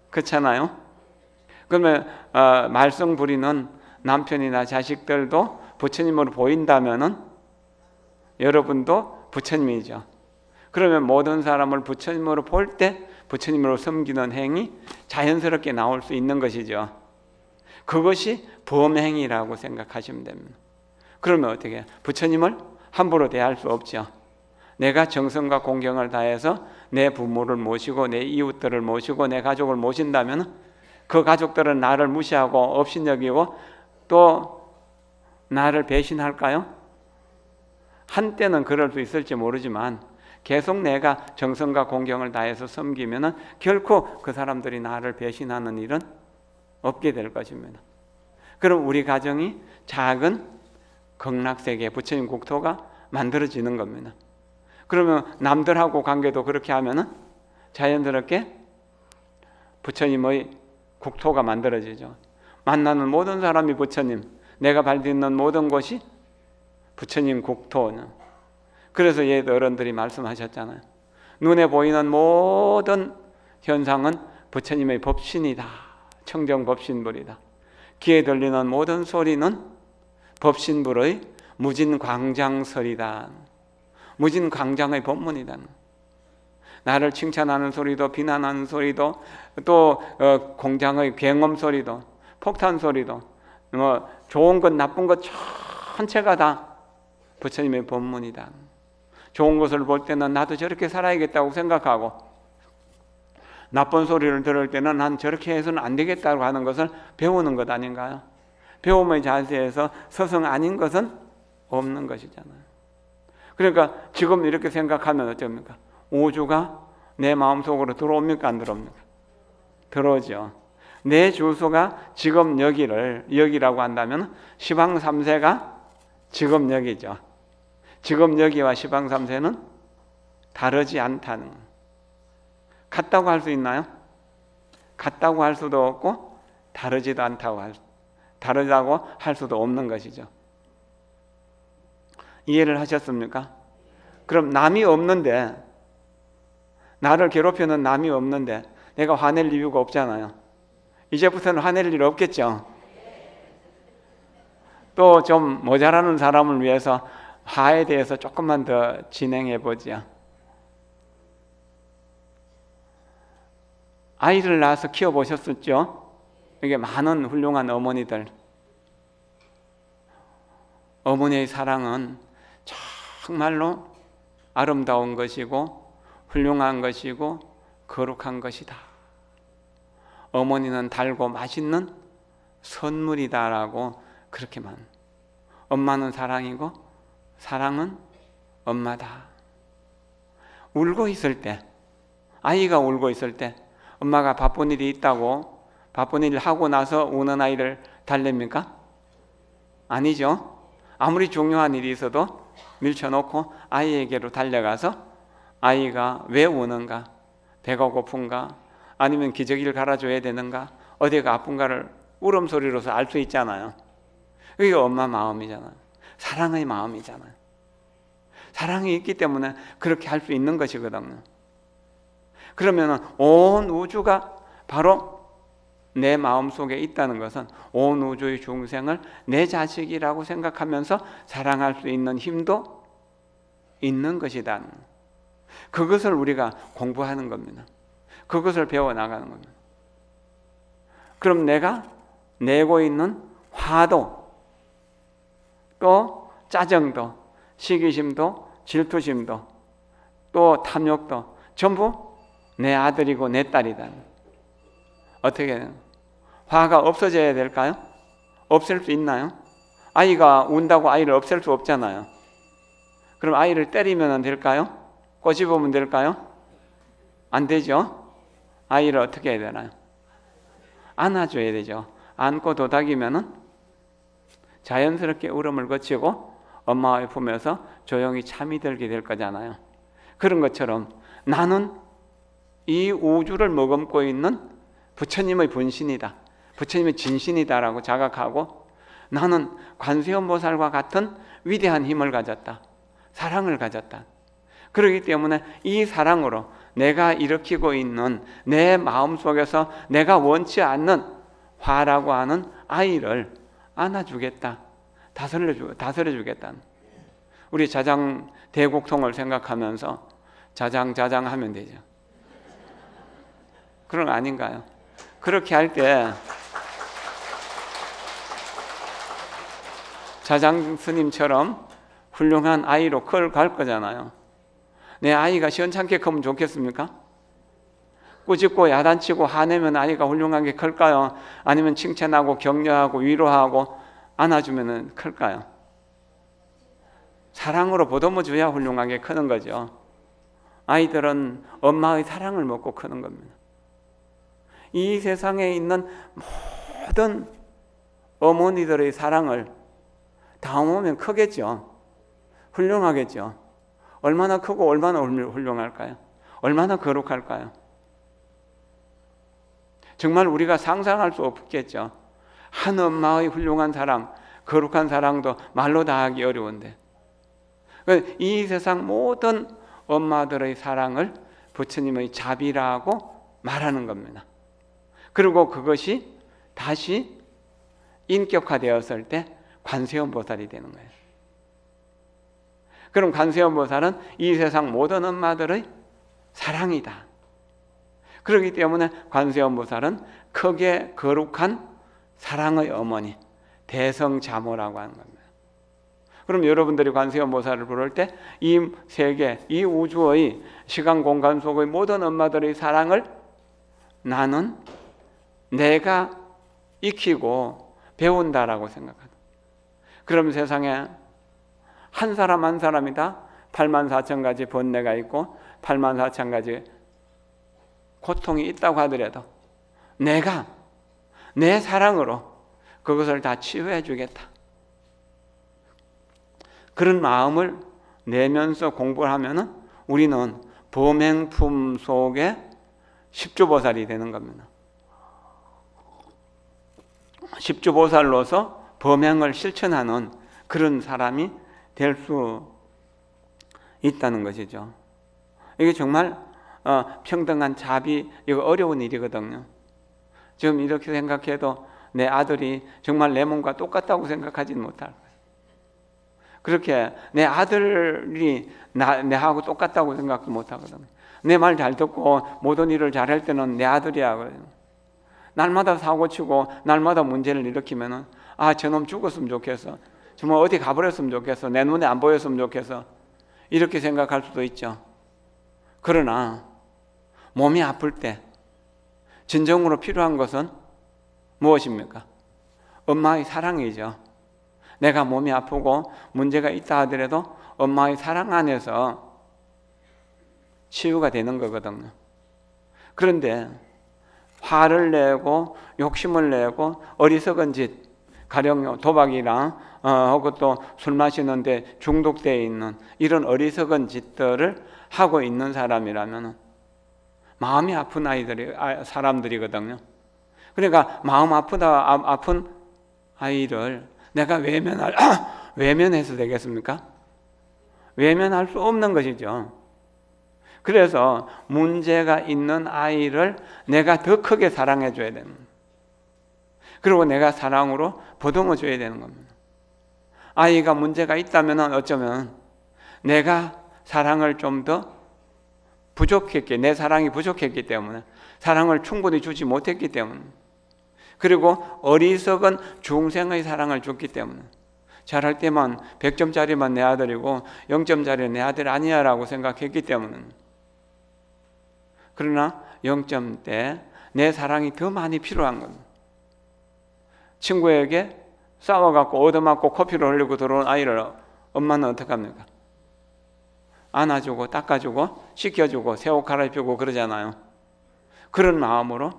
그렇잖아요. 그러면 말썽 부리는 남편이나 자식들도 부처님으로 보인다면은 여러분도 부처님이죠. 그러면 모든 사람을 부처님으로 볼 때 부처님으로 섬기는 행위 자연스럽게 나올 수 있는 것이죠. 그것이 범행이라고 생각하시면 됩니다. 그러면 어떻게 해요? 부처님을 함부로 대할 수 없죠. 내가 정성과 공경을 다해서 내 부모를 모시고 내 이웃들을 모시고 내 가족을 모신다면 그 가족들은 나를 무시하고 업신여기고 또 나를 배신할까요? 한때는 그럴 수 있을지 모르지만 계속 내가 정성과 공경을 다해서 섬기면 결코 그 사람들이 나를 배신하는 일은 없게 될 것입니다. 그럼 우리 가정이 작은 극락세계, 부처님 국토가 만들어지는 겁니다. 그러면 남들하고 관계도 그렇게 하면 자연스럽게 부처님의 국토가 만들어지죠. 만나는 모든 사람이 부처님, 내가 발딛는 모든 곳이 부처님 국토는. 그래서 옛 어른들이 말씀하셨잖아요. 눈에 보이는 모든 현상은 부처님의 법신이다. 청정법신불이다. 귀에 들리는 모든 소리는 법신불의 무진광장설이다. 무진광장의 법문이다. 나를 칭찬하는 소리도 비난하는 소리도 또 공장의 굉음 소리도 폭탄 소리도 뭐 좋은 것 나쁜 것 전체가 다 부처님의 법문이다. 좋은 것을 볼 때는 나도 저렇게 살아야겠다고 생각하고 나쁜 소리를 들을 때는 난 저렇게 해서는 안 되겠다고 하는 것을 배우는 것 아닌가요? 배움의 자세에서 서성 아닌 것은 없는 것이잖아요. 그러니까 지금 이렇게 생각하면 어쩝니까? 우주가 내 마음속으로 들어옵니까? 안 들어옵니까? 들어오죠. 내 주소가 지금 여기라고 한다면 시방 3세가 지금 여기죠. 지금 여기와 시방 3세는 다르지 않다는, 같다고 할 수 있나요? 같다고 할 수도 없고 다르지도 않다고 다르다고 할 수도 없는 것이죠. 이해를 하셨습니까? 그럼 남이 없는데, 나를 괴롭히는 남이 없는데 내가 화낼 이유가 없잖아요. 이제부터는 화낼 일 없겠죠. 또 좀 모자라는 사람을 위해서 화에 대해서 조금만 더 진행해 보죠. 아이를 낳아서 키워보셨었죠? 이게 많은 훌륭한 어머니들, 어머니의 사랑은 정말로 아름다운 것이고 훌륭한 것이고 거룩한 것이다. 어머니는 달고 맛있는 선물이다라고 그렇게만. 엄마는 사랑이고 사랑은 엄마다. 울고 있을 때, 아이가 울고 있을 때 엄마가 바쁜 일이 있다고 바쁜 일을 하고 나서 우는 아이를 달랩니까? 아니죠. 아무리 중요한 일이 있어도 밀쳐놓고 아이에게로 달려가서 아이가 왜 우는가, 배가 고픈가, 아니면 기저귀를 갈아줘야 되는가, 어디가 아픈가를 울음소리로서 알 수 있잖아요. 그게 엄마 마음이잖아요. 사랑의 마음이잖아요. 사랑이 있기 때문에 그렇게 할 수 있는 것이거든요. 그러면 온 우주가 바로 내 마음속에 있다는 것은 온 우주의 중생을 내 자식이라고 생각하면서 사랑할 수 있는 힘도 있는 것이다. 그것을 우리가 공부하는 겁니다. 그것을 배워나가는 겁니다. 그럼 내가 내고 있는 화도, 또 짜증도, 시기심도, 질투심도, 또 탐욕도 전부 내 아들이고 내 딸이다. 어떻게 해요? 화가 없어져야 될까요? 없앨 수 있나요? 아이가 운다고 아이를 없앨 수 없잖아요. 그럼 아이를 때리면 될까요? 꼬집으면 될까요? 안 되죠? 아이를 어떻게 해야 되나요? 안아줘야 되죠. 안고 도닥이면은 자연스럽게 울음을 거치고 엄마의 품에서 조용히 잠이 들게 될 거잖아요. 그런 것처럼 나는 이 우주를 머금고 있는 부처님의 분신이다, 부처님의 진신이다라고 자각하고 나는 관세음보살과 같은 위대한 힘을 가졌다, 사랑을 가졌다. 그렇기 때문에 이 사랑으로 내가 일으키고 있는 내 마음속에서 내가 원치 않는 화라고 하는 아이를 안아주겠다, 다스려주겠다. 우리 자장 대국통을 생각하면서 자장 하면 되죠. 그런 거 아닌가요? 그렇게 할 때 자장 스님처럼 훌륭한 아이로 갈 거잖아요. 내 아이가 시원찮게 크면 좋겠습니까? 꾸짖고 야단치고 화내면 아이가 훌륭하게 클까요? 아니면 칭찬하고 격려하고 위로하고 안아주면 클까요? 사랑으로 보듬어 줘야 훌륭하게 크는 거죠. 아이들은 엄마의 사랑을 먹고 크는 겁니다. 이 세상에 있는 모든 어머니들의 사랑을 다 모으면 크겠죠. 훌륭하겠죠. 얼마나 크고 얼마나 훌륭할까요? 얼마나 거룩할까요? 정말 우리가 상상할 수 없겠죠. 한 엄마의 훌륭한 사랑, 거룩한 사랑도 말로 다 하기 어려운데 이 세상 모든 엄마들의 사랑을 부처님의 자비라고 말하는 겁니다. 그리고 그것이 다시 인격화되었을 때 관세음보살이 되는 거예요. 그럼 관세음보살은 이 세상 모든 엄마들의 사랑이다. 그렇기 때문에 관세음보살은 크게 거룩한 사랑의 어머니, 대성자모라고 하는 겁니다. 그럼 여러분들이 관세음보살을 부를 때 이 세계, 이 우주의 시간 공간 속의 모든 엄마들의 사랑을 나는 내가 익히고 배운다라고 생각한다. 그럼 세상에 한 사람 한 사람이 다 84,000가지 번뇌가 있고 84,000가지 고통이 있다고 하더라도 내가 내 사랑으로 그것을 다 치유해 주겠다. 그런 마음을 내면서 공부를 하면은 우리는 범행품 속에 십주보살이 되는 겁니다. 십주보살로서 범행을 실천하는 그런 사람이 될 수 있다는 것이죠. 이게 정말 평등한 자비, 이거 어려운 일이거든요. 지금 이렇게 생각해도 내 아들이 정말 내 몸과 똑같다고 생각하지는 못할 거예요. 그렇게 내 아들이 내하고 똑같다고 생각도 못 하거든요. 내 말 잘 듣고 모든 일을 잘할 때는 내 아들이야 그래요. 날마다 사고치고 날마다 문제를 일으키면은 아, 저놈 죽었으면 좋겠어. 정말 어디 가버렸으면 좋겠어. 내 눈에 안 보였으면 좋겠어. 이렇게 생각할 수도 있죠. 그러나 몸이 아플 때 진정으로 필요한 것은 무엇입니까? 엄마의 사랑이죠. 내가 몸이 아프고 문제가 있다 하더라도 엄마의 사랑 안에서 치유가 되는 거거든요. 그런데 화를 내고 욕심을 내고 어리석은 짓, 가령 도박이랑 혹은 또 술 마시는데 중독되어 있는 이런 어리석은 짓들을 하고 있는 사람이라면 마음이 아픈 사람들이거든요. 그러니까 마음 아픈 아이를 내가 외면해서 되겠습니까? 외면할 수 없는 것이죠. 그래서 문제가 있는 아이를 내가 더 크게 사랑해 줘야 되는 겁니다. 그리고 내가 사랑으로 보듬어 줘야 되는 겁니다. 아이가 문제가 있다면 어쩌면 내가 사랑을 좀 더 내 사랑이 부족했기 때문에, 사랑을 충분히 주지 못했기 때문에, 그리고 어리석은 중생의 사랑을 줬기 때문에, 잘할 때만 100점짜리만 내 아들이고 0점짜리 내 아들 아니야 라고 생각했기 때문에, 그러나 0점 때 내 사랑이 더 많이 필요한 겁니다. 친구에게 싸워갖고 얻어맞고 코피를 흘리고 들어온 아이를 엄마는 어떻게 합니까? 안아주고 닦아주고 씻겨주고 새 옷 갈아입히고 그러잖아요. 그런 마음으로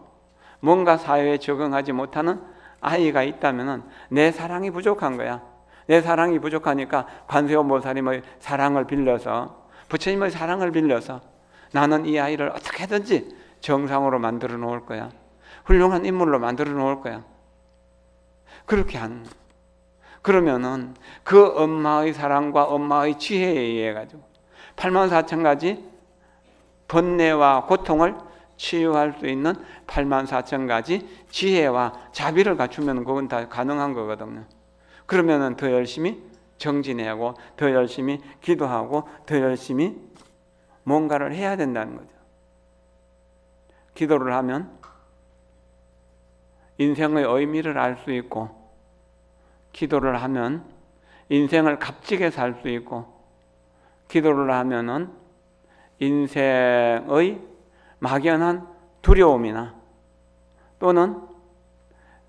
뭔가 사회에 적응하지 못하는 아이가 있다면 내 사랑이 부족한 거야. 내 사랑이 부족하니까 관세음보살님의 사랑을 빌려서, 부처님의 사랑을 빌려서 나는 이 아이를 어떻게든지 정상으로 만들어 놓을 거야. 훌륭한 인물로 만들어 놓을 거야. 그렇게 하는 거야. 그러면은 그 엄마의 사랑과 엄마의 지혜에 의해 가지고 84,000가지 번뇌와 고통을 치유할 수 있는 84,000가지 지혜와 자비를 갖추면 그건 다 가능한 거거든요. 그러면은 더 열심히 정진하고 더 열심히 기도하고 더 열심히 뭔가를 해야 된다는 거죠. 기도를 하면 인생의 의미를 알 수 있고, 기도를 하면 인생을 값지게 살 수 있고, 기도를 하면은 인생의 막연한 두려움이나 또는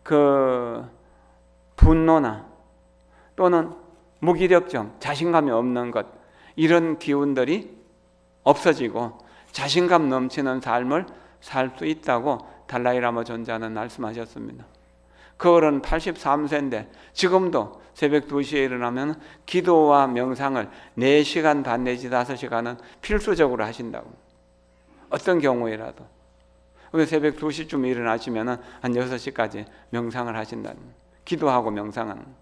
그 분노나 또는 무기력증, 자신감이 없는 것, 이런 기운들이 없어지고 자신감 넘치는 삶을 살 수 있다고 달라이라마 존자는 말씀하셨습니다. 그 어른 83세인데 지금도 새벽 2시에 일어나면 기도와 명상을 4시간 반 내지 5시간은 필수적으로 하신다고. 어떤 경우에라도. 새벽 2시쯤 일어나시면 한 6시까지 명상을 하신다는 거예요. 기도하고 명상하는 거예요.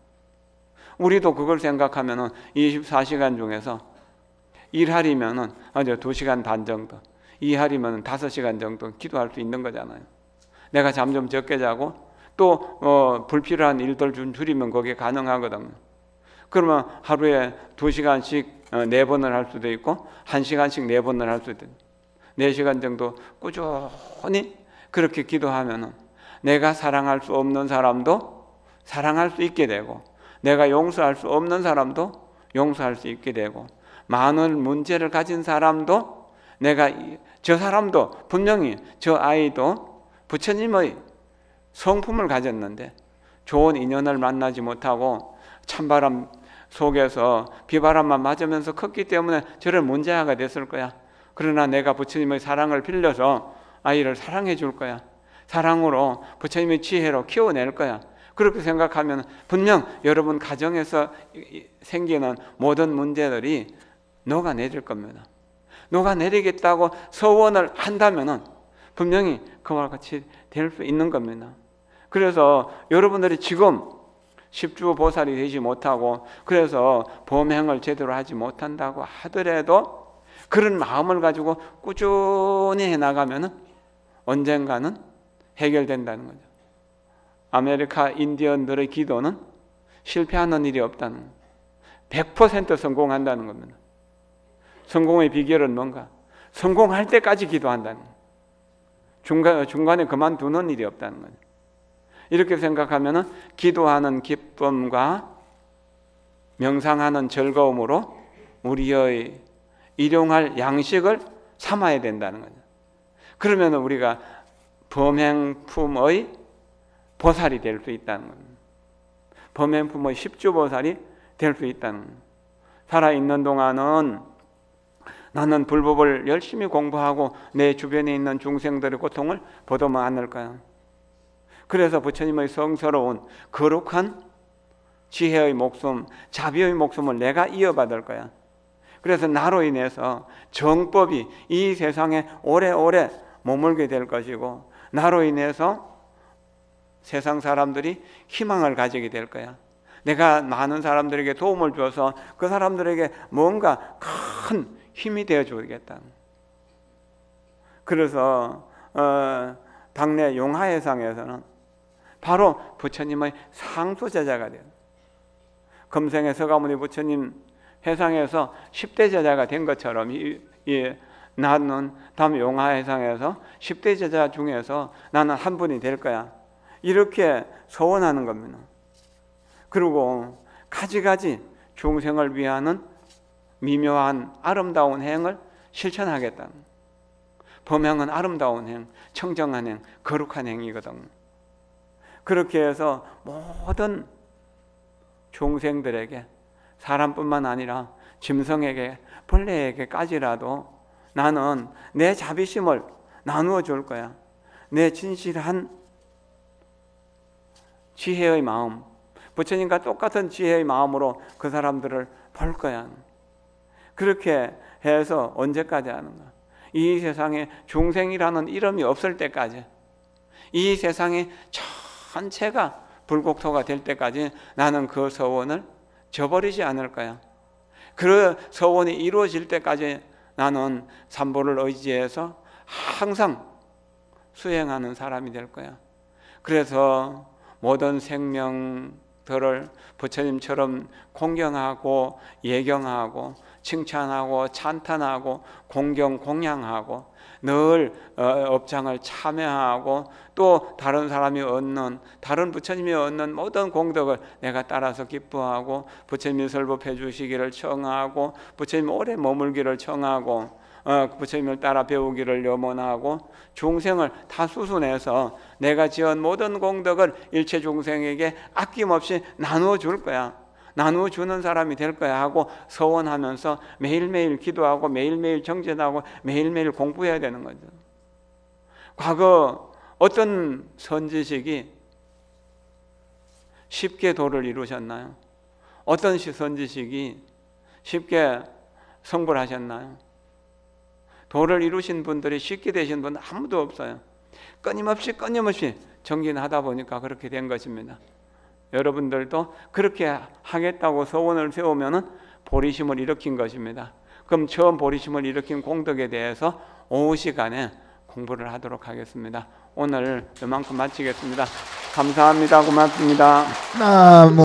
우리도 그걸 생각하면 24시간 중에서 1할이면 2시간 반 정도, 2할이면 5시간 정도 기도할 수 있는 거잖아요. 내가 잠 좀 적게 자고 또 불필요한 일들 좀 줄이면 그게 가능하거든요. 그러면 하루에 2시간씩 4번을 할 수도 있고 1시간씩 4번을 할 수도 있고 4시간 정도 꾸준히 그렇게 기도하면 내가 사랑할 수 없는 사람도 사랑할 수 있게 되고, 내가 용서할 수 없는 사람도 용서할 수 있게 되고, 많은 문제를 가진 사람도 내가 저 사람도 분명히 저 아이도 부처님의 성품을 가졌는데 좋은 인연을 만나지 못하고 찬바람 속에서 비바람만 맞으면서 컸기 때문에 저런 문제아가 됐을 거야. 그러나 내가 부처님의 사랑을 빌려서 아이를 사랑해 줄 거야. 사랑으로 부처님의 지혜로 키워낼 거야. 그렇게 생각하면 분명 여러분 가정에서 생기는 모든 문제들이 녹아내릴 겁니다. 녹아내리겠다고 서원을 한다면 분명히 그와 같이 될 수 있는 겁니다. 그래서 여러분들이 지금 십주보살이 되지 못하고 그래서 범행을 제대로 하지 못한다고 하더라도 그런 마음을 가지고 꾸준히 해나가면 언젠가는 해결된다는 거죠. 아메리카 인디언들의 기도는 실패하는 일이 없다는 거예요. 100% 성공한다는 겁니다. 성공의 비결은 뭔가? 성공할 때까지 기도한다는 거예요. 중간에 그만두는 일이 없다는 거예요. 이렇게 생각하면 기도하는 기쁨과 명상하는 즐거움으로 우리의 일용할 양식을 삼아야 된다는 거죠. 그러면 우리가 범행품의 보살이 될 수 있다는 겁니다. 범행품의 십주보살이 될 수 있다는 겁니다. 살아있는 동안은 나는 불법을 열심히 공부하고 내 주변에 있는 중생들의 고통을 보도만 않을 거야. 그래서 부처님의 성스러운 거룩한 지혜의 목숨, 자비의 목숨을 내가 이어받을 거야. 그래서 나로 인해서 정법이 이 세상에 오래오래 머물게 될 것이고, 나로 인해서 세상 사람들이 희망을 가지게 될 거야. 내가 많은 사람들에게 도움을 줘서 그 사람들에게 뭔가 큰 힘이 되어 주겠다. 그래서 당내 용화해상에서는 바로 부처님의 상수제자가 돼요. 금생의 서가모니 부처님 해상에서 10대 제자가 된 것처럼 나는 다음 용화해상에서 10대 제자 중에서 나는 한 분이 될 거야. 이렇게 소원하는 겁니다. 그리고 가지가지 중생을 위하는 미묘한 아름다운 행을 실천하겠다. 범행은 아름다운 행, 청정한 행, 거룩한 행이거든. 그렇게 해서 모든 중생들에게, 사람뿐만 아니라 짐승에게, 벌레에게까지라도 나는 내 자비심을 나누어 줄 거야. 내 진실한 지혜의 마음, 부처님과 똑같은 지혜의 마음으로 그 사람들을 볼 거야. 그렇게 해서 언제까지 하는가? 이 세상에 중생이라는 이름이 없을 때까지, 이 세상이 전체가 불국토가 될 때까지 나는 그 서원을 저버리지 않을 거야. 그 서원이 이루어질 때까지 나는 삼보를 의지해서 항상 수행하는 사람이 될 거야. 그래서 모든 생명들을 부처님처럼 공경하고 예경하고 칭찬하고 찬탄하고 공경 공양하고 늘 업장을 참여하고 또 다른 사람이 얻는, 다른 부처님이 얻는 모든 공덕을 내가 따라서 기뻐하고 부처님이 설법해 주시기를 청하고 부처님 오래 머물기를 청하고 부처님을 따라 배우기를 염원하고 중생을 다 수순해서 내가 지은 모든 공덕을 일체 중생에게 아낌없이 나누어 줄 거야. 나누어 주는 사람이 될 거야 하고 서원하면서 매일매일 기도하고 매일매일 정진하고 매일매일 공부해야 되는 거죠. 과거 어떤 선지식이 쉽게 도를 이루셨나요? 어떤 선지식이 쉽게 성불 하셨나요? 도를 이루신 분들이 쉽게 되신 분은 아무도 없어요. 끊임없이 정진하다 보니까 그렇게 된 것입니다. 여러분들도 그렇게 하겠다고 소원을 세우면은 보리심을 일으킨 것입니다. 그럼 처음 보리심을 일으킨 공덕에 대해서 오후 시간에 공부를 하도록 하겠습니다. 오늘 이만큼 마치겠습니다. 감사합니다. 고맙습니다.